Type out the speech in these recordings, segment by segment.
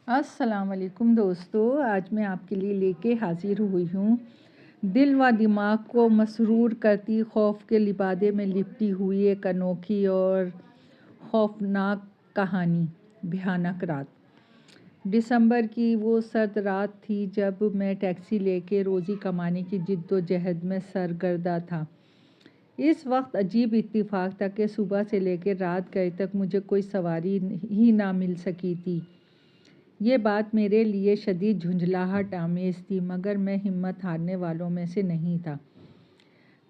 السلام علیکم دوستو، آج میں آپ کے لیے لے کے حاضر ہوئی ہوں دل و دماغ کو مسرور کرتی خوف کے لبادے میں لپٹی ہوئی ایک انوکھی اور خوفناک کہانی۔ بھیانک رات۔ دسمبر کی وہ سرد رات تھی جب میں ٹیکسی لے کے روزی کمانے کی جد و جہد میں سرگردہ تھا۔ اس وقت عجیب اتفاق تھا کہ صبح سے لے کے رات گئے تک مجھے کوئی سواری ہی نہ مل سکی تھی۔ یہ بات میرے لیے شدید جھنجھلاہٹ آمیز تھی، مگر میں ہمت ہارنے والوں میں سے نہیں تھا۔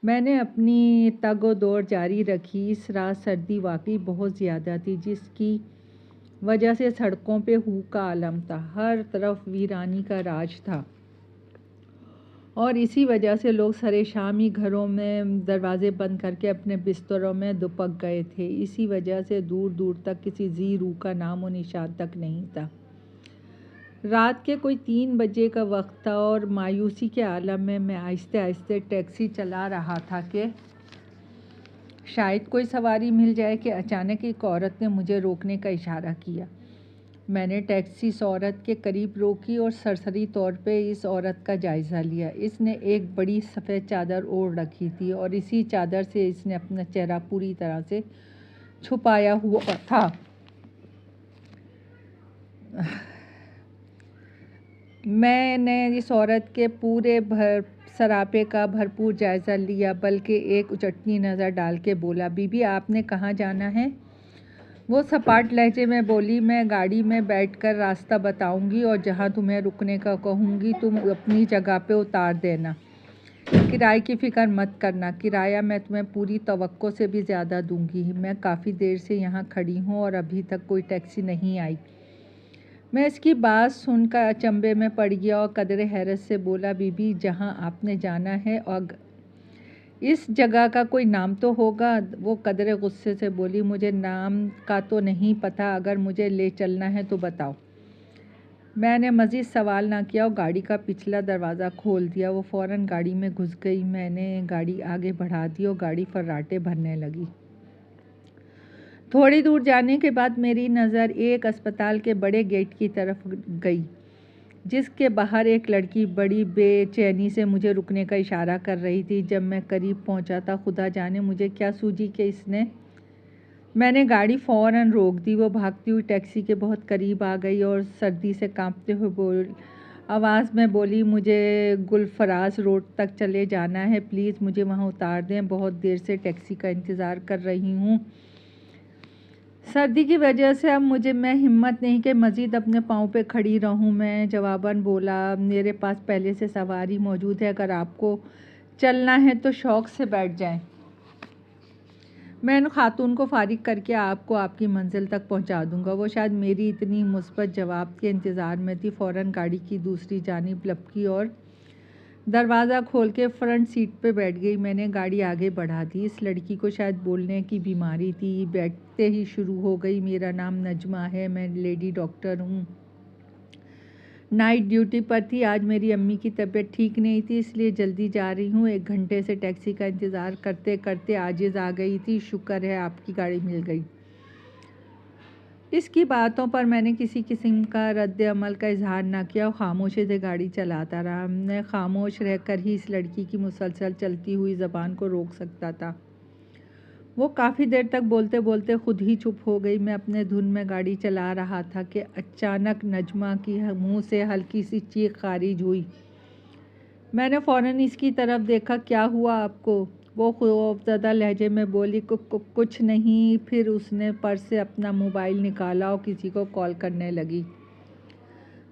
میں نے اپنی تگ و دور جاری رکھی۔ اس رات سردی واقعی بہت زیادہ تھی، جس کی وجہ سے سڑکوں پہ ہو کا عالم تھا، ہر طرف ویرانی کا راج تھا، اور اسی وجہ سے لوگ سرے شام ہی گھروں میں دروازے بند کر کے اپنے بستروں میں دپک گئے تھے۔ اسی وجہ سے دور دور تک کسی ذی روح کا نام و نشان تک نہیں تھا۔ رات کے کوئی 3 بجے کا وقت تھا اور مایوسی کے عالم میں میں آہستہ آہستہ ٹیکسی چلا رہا تھا کہ شاید کوئی سواری مل جائے کہ اچانک ایک عورت نے مجھے روکنے کا اشارہ کیا۔ میں نے ٹیکسی اس عورت کے قریب روکی اور سرسری طور پہ اس عورت کا جائزہ لیا۔ اس نے ایک بڑی سفید چادر اوڑھ رکھی تھی اور اسی چادر سے اس نے اپنا چہرہ پوری طرح سے چھپایا ہوا تھا۔ میں نے اس عورت کے پورے سراپے کا بھرپور جائزہ لیا، بلکہ ایک اچٹتی نظر ڈال کے بولا، بی بی آپ نے کہاں جانا ہے؟ وہ سپاٹ لہجے میں بولی، میں گاڑی میں بیٹھ کر راستہ بتاؤں گی اور جہاں تمہیں رکنے کا کہوں گی تم اپنی جگہ پہ اتار دینا۔ کرائے کی فکر مت کرنا، کرایہ میں تمہیں پوری توقع سے بھی زیادہ دوں گی۔ میں کافی دیر سے یہاں کھڑی ہوں اور ابھی تک کوئی ٹیکسی نہیں آئی۔ میں اس کی بات سن کر اچنبھے میں پڑ گیا اور قدرے حیرت سے بولا، بی بی جہاں آپ نے جانا ہے اور اس جگہ کا کوئی نام تو ہوگا؟ وہ قدرے غصے سے بولی، مجھے نام کا تو نہیں پتہ، اگر مجھے لے چلنا ہے تو بتاؤ۔ میں نے مزید سوال نہ کیا اور گاڑی کا پچھلا دروازہ کھول دیا۔ وہ فوراً گاڑی میں گھس گئی۔ میں نے گاڑی آگے بڑھا دی اور گاڑی فراٹے بھرنے لگی۔ تھوڑی دور جانے کے بعد میری نظر ایک اسپتال کے بڑے گیٹ کی طرف گئی، جس کے باہر ایک لڑکی بڑی بے چینی سے مجھے رکنے کا اشارہ کر رہی تھی۔ جب میں قریب پہنچا تو خدا جانے مجھے کیا سوجی کہ میں نے گاڑی فوراً روک دی۔ وہ بھاگتی ہوئی ٹیکسی کے بہت قریب آ گئی اور سردی سے کانپتے ہوئے آواز میں بولی، مجھے گلفراز روڈ تک چلے جانا ہے، پلیز مجھے وہاں اتار دیں، بہت دیر سے ٹیکسی کا انتظار کر رہی ہوں۔ سردی کی وجہ سے اب میں ہمت نہیں کہ مزید اپنے پاؤں پہ کھڑی رہوں۔ میں جواباً بولا، میرے پاس پہلے سے سواری موجود ہے، اگر آپ کو چلنا ہے تو شوق سے بیٹھ جائیں۔ میں ان خاتون کو فارغ کر کے آپ کو آپ کی منزل تک پہنچا دوں گا۔ وہ شاید میری اتنی مثبت جواب کے انتظار میں تھی، فوراً گاڑی کی دوسری جانب لپکی اور دروازہ کھول کے فرنٹ سیٹ پہ بیٹھ گئی۔ میں نے گاڑی آگے بڑھا دی۔ اس لڑکی کو شاید بولنے کی بیماری تھی، بیٹھتے ہی شروع ہو گئی، میرا نام نجمہ ہے، میں لیڈی ڈاکٹر ہوں، نائٹ ڈیوٹی پر تھی، آج میری امی کی طبیعت ٹھیک نہیں تھی، اس لیے جلدی جا رہی ہوں، 1 گھنٹے سے ٹیکسی کا انتظار کرتے کرتے عاجز آ گئی تھی، شکر ہے آپ کی گاڑی مل گئی۔ اس کی باتوں پر میں نے کسی قسم کا رد عمل کا اظہار نہ کیا اور خاموشی سے گاڑی چلاتا رہا۔ میں خاموش رہ کر ہی اس لڑکی کی مسلسل چلتی ہوئی زبان کو روک سکتا تھا۔ وہ کافی دیر تک بولتے بولتے خود ہی چپ ہو گئی۔ میں اپنے دھن میں گاڑی چلا رہا تھا کہ اچانک نجمہ کی منہ سے ہلکی سی چیخ خارج ہوئی۔ میں نے فوراً اس کی طرف دیکھا، کیا ہوا آپ کو؟ وہ خوفزدہ لہجے میں بولی، کچھ نہیں۔ پھر اس نے پرس سے اپنا موبائل نکالا اور کسی کو کال کرنے لگی۔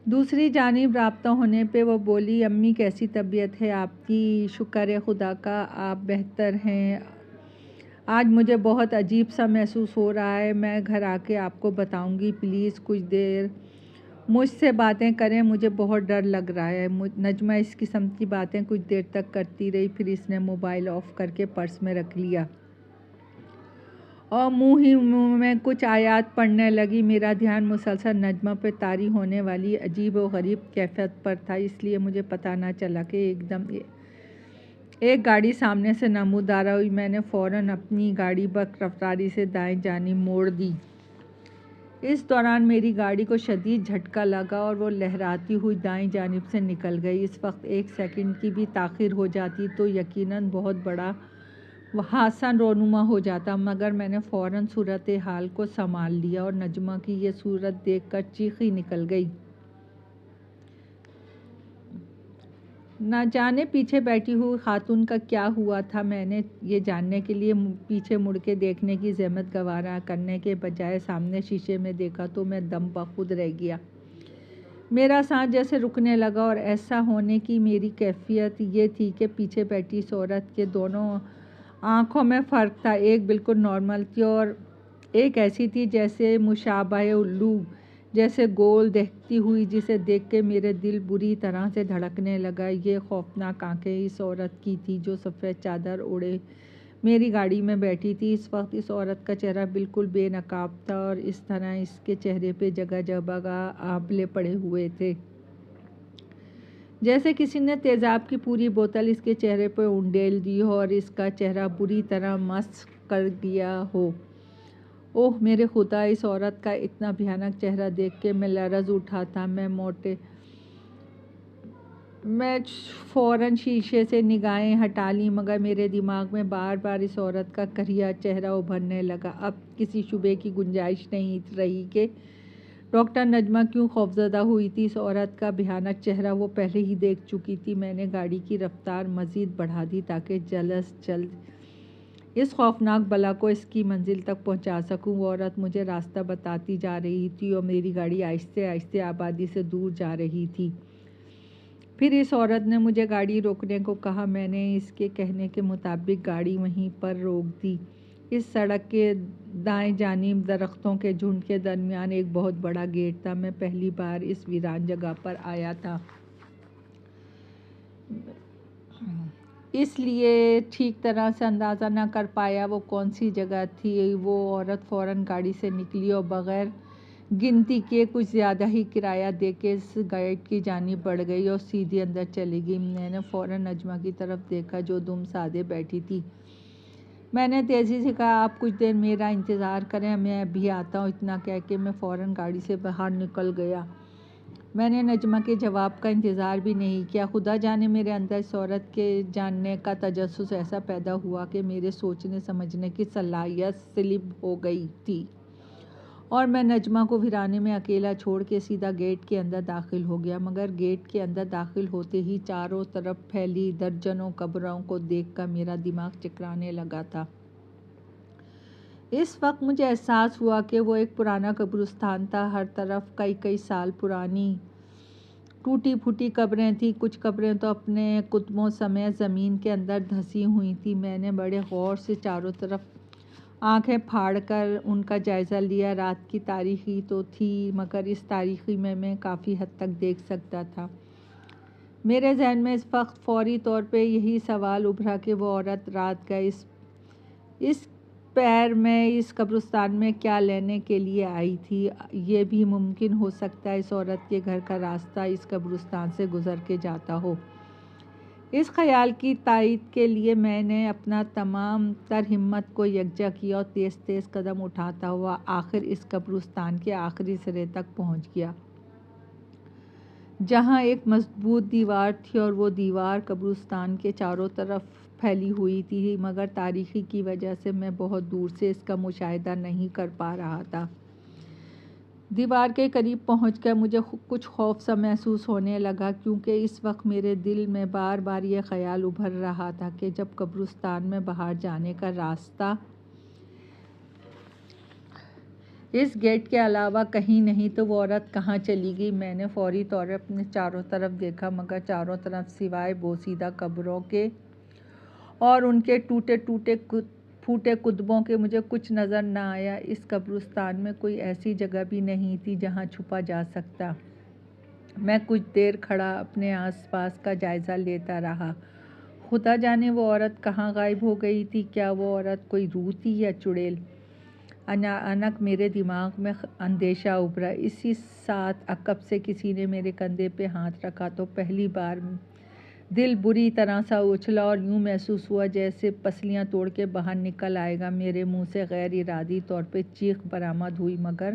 دوسری جانب رابطہ ہونے پہ وہ بولی، امی کیسی طبیعت ہے آپ کی؟ شکر ہے خدا کا، آپ بہتر ہیں، آج مجھے بہت عجیب سا محسوس ہو رہا ہے، میں گھر آ کے آپ کو بتاؤں گی، پلیز کچھ دیر مجھ سے باتیں کریں، مجھے بہت ڈر لگ رہا ہے۔ نجمہ اس قسم کی باتیں کچھ دیر تک کرتی رہی، پھر اس نے موبائل آف کر کے پرس میں رکھ لیا اور منہ ہی منہ میں کچھ آیات پڑھنے لگی۔ میرا دھیان مسلسل نجمہ پہ طاری ہونے والی عجیب و غریب کیفیت پر تھا، اس لیے مجھے پتہ نہ چلا کہ ایک دم ایک گاڑی سامنے سے نمودار ہوئی۔ میں نے فوراً اپنی گاڑی برق رفتاری سے دائیں جانب موڑ دی۔ اس دوران میری گاڑی کو شدید جھٹکا لگا اور وہ لہراتی ہوئی دائیں جانب سے نکل گئی۔ اس وقت 1 سیکنڈ کی بھی تاخیر ہو جاتی تو یقیناً بہت بڑا حادثہ رونما ہو جاتا، مگر میں نے فوراً صورتحال کو سنبھال لیا اور نجمہ کی یہ صورت دیکھ کر چیخ ہی نکل گئی۔ نہ جانے پیچھے بیٹھی ہوئی خاتون کا کیا ہوا تھا۔ میں نے یہ جاننے کے لیے پیچھے مڑ کے دیکھنے کی زحمت گوارا کرنے کے بجائے سامنے شیشے میں دیکھا تو میں دم بخود رہ گیا۔ میرا سانس جیسے رکنے لگا، اور ایسا ہونے کی میری کیفیت یہ تھی کہ پیچھے بیٹھی اس عورت کے دونوں آنکھوں میں فرق تھا۔ ایک بالکل نارمل تھی اور ایک ایسی تھی جیسے مشابہ الو، جیسے گول دیکھتی ہوئی، جسے دیکھ کے میرے دل بری طرح سے دھڑکنے لگا۔ یہ خوفناک آنکھیں اس عورت کی تھی جو سفید چادر اوڑھے میری گاڑی میں بیٹھی تھی۔ اس وقت اس عورت کا چہرہ بالکل بے نقاب تھا اور اس طرح اس کے چہرے پہ جگہ جگہ آبلے پڑے ہوئے تھے، جیسے کسی نے تیزاب کی پوری بوتل اس کے چہرے پہ انڈیل دی ہو اور اس کا چہرہ بری طرح مسخ کر دیا ہو۔ اوہ میرے خدا! اس عورت کا اتنا بھیانک چہرہ دیکھ کے میں لرز اٹھا تھا۔ میں فوراً شیشے سے نگاہیں ہٹا لیں، مگر میرے دماغ میں بار بار اس عورت کا کریہ چہرہ ابھرنے لگا۔ اب کسی شبے کی گنجائش نہیں رہی کہ ڈاکٹر نجمہ کیوں خوفزدہ ہوئی تھی۔ اس عورت کا بھیانک چہرہ وہ پہلے ہی دیکھ چکی تھی۔ میں نے گاڑی کی رفتار مزید بڑھا دی تاکہ جلد از جلد اس خوفناک بلا کو اس کی منزل تک پہنچا سکوں۔ وہ عورت مجھے راستہ بتاتی جا رہی تھی اور میری گاڑی آہستہ آہستہ آبادی سے دور جا رہی تھی۔ پھر اس عورت نے مجھے گاڑی روکنے کو کہا۔ میں نے اس کے کہنے کے مطابق گاڑی وہیں پر روک دی۔ اس سڑک کے دائیں جانب درختوں کے جھنڈ کے درمیان ایک بہت بڑا گیٹ تھا۔ میں پہلی بار اس ویران جگہ پر آیا تھا، اس لیے ٹھیک طرح سے اندازہ نہ کر پایا وہ کون سی جگہ تھی۔ وہ عورت فوراً گاڑی سے نکلی اور بغیر گنتی کیے کچھ زیادہ ہی کرایہ دے کے اس گیٹ کی جانب بڑھ گئی اور سیدھی اندر چلی گئی۔ میں نے فوراً نجمہ کی طرف دیکھا جو دم سادے بیٹھی تھی۔ میں نے تیزی سے کہا، آپ کچھ دیر میرا انتظار کریں، میں ابھی آتا ہوں۔ اتنا کہہ کے میں فوراً گاڑی سے باہر نکل گیا۔ میں نے نجمہ کے جواب کا انتظار بھی نہیں کیا۔ خدا جانے میرے اندر اس عورت کے جاننے کا تجسس ایسا پیدا ہوا کہ میرے سوچنے سمجھنے کی صلاحیت سلب ہو گئی تھی، اور میں نجمہ کو ویرانے میں اکیلا چھوڑ کے سیدھا گیٹ کے اندر داخل ہو گیا۔ مگر گیٹ کے اندر داخل ہوتے ہی چاروں طرف پھیلی درجنوں قبروں کو دیکھ کر میرا دماغ چکرانے لگا تھا۔ اس وقت مجھے احساس ہوا کہ وہ ایک پرانا قبرستان تھا۔ ہر طرف کئی سال پرانی ٹوٹی پھوٹی قبریں تھیں۔ کچھ قبریں تو اپنے کتبوں سمیت زمین کے اندر دھسی ہوئی تھیں۔ میں نے بڑے غور سے چاروں طرف آنکھیں پھاڑ کر ان کا جائزہ لیا۔ رات کی تاریکی تو تھی، مگر اس تاریکی میں کافی حد تک دیکھ سکتا تھا۔ میرے ذہن میں اس وقت فوری طور پہ یہی سوال ابھرا کہ وہ عورت رات گئے اس پیر میں اس قبرستان میں کیا لینے کے لیے آئی تھی؟ یہ بھی ممکن ہو سکتا ہے اس عورت کے گھر کا راستہ اس قبرستان سے گزر کے جاتا ہو۔ اس خیال کی تائید کے لیے میں نے اپنا تمام تر ہمت کو یکجا کیا اور تیز تیز قدم اٹھاتا ہوا آخر اس قبرستان کے آخری سرے تک پہنچ گیا، جہاں ایک مضبوط دیوار تھی اور وہ دیوار قبرستان کے چاروں طرف پھیلی ہوئی تھی، مگر تاریکی کی وجہ سے میں بہت دور سے اس کا مشاہدہ نہیں کر پا رہا تھا۔ دیوار کے قریب پہنچ کر مجھے کچھ خوف سا محسوس ہونے لگا، کیونکہ اس وقت میرے دل میں بار بار یہ خیال ابھر رہا تھا کہ جب قبرستان میں باہر جانے کا راستہ اس گیٹ کے علاوہ کہیں نہیں تو وہ عورت کہاں چلی گئی؟ میں نے فوری طور پر اپنے چاروں طرف دیکھا، مگر چاروں طرف سوائے بوسیدہ قبروں کے اور ان کے ٹوٹے پھوٹے کتبوں کے مجھے کچھ نظر نہ آیا۔ اس قبرستان میں کوئی ایسی جگہ بھی نہیں تھی جہاں چھپا جا سکتا۔ میں کچھ دیر کھڑا اپنے آس پاس کا جائزہ لیتا رہا۔ خدا جانے وہ عورت کہاں غائب ہو گئی تھی۔ کیا وہ عورت کوئی روح تھی یا چڑیل؟ اچانک میرے دماغ میں اندیشہ ابھرا۔ اسی ساتھ عقب سے کسی نے میرے کندھے پہ ہاتھ رکھا تو پہلی بار دل بری طرح سے اچھلا اور یوں محسوس ہوا جیسے پسلیاں توڑ کے باہر نکل آئے گا۔ میرے منہ سے غیر ارادی طور پہ چیخ برآمد ہوئی، مگر